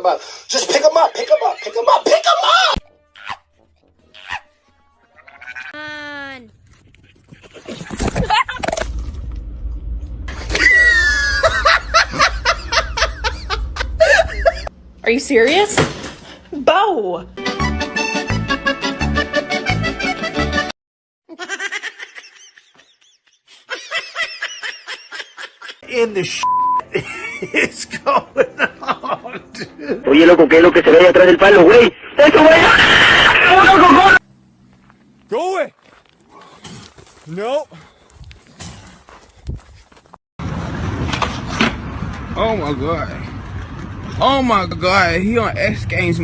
about. Just pick him up, pick him up, pick him up, pick him up! Are you serious? Bo! In the is going on, dude. Oye, loco, ¿qué es lo que se ve ahí atrás del palo, güey? ¡Eso, güey! Go away! No. Oh my god. Oh my god, he on X Games.